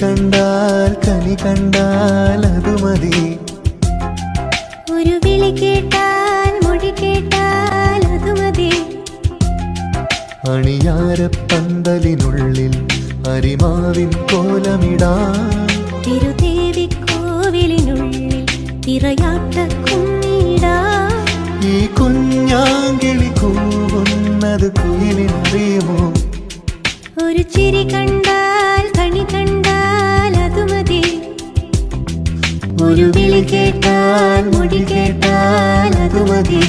കണ്ടാൽ കനി കണ്ടാൽ അത് മതി. ഒരു വിളി കേട്ടാൽ മൊഴി കേട്ടാൽ അത് മതി. അണിയാരപ്പന്തലിനുള്ളിൽ അരിമാവിൻ കോലമിടാൻ, തിരുദേവിക്കോവിലിനുള്ളിൽ തിറയാട്ട കുഞ്ഞിടാൻ. ഈ കുഞ്ഞാങ്കിളി കൂവുന്നത് കുയിലിനറിയുമോ? ഒരു ചിരി കണ്ടാൽ കണി കണ്ടാൽ അത് മതി. ഒരു വിളി കേട്ടാൽ മൊഴി കേട്ടാൽ അത് മതി.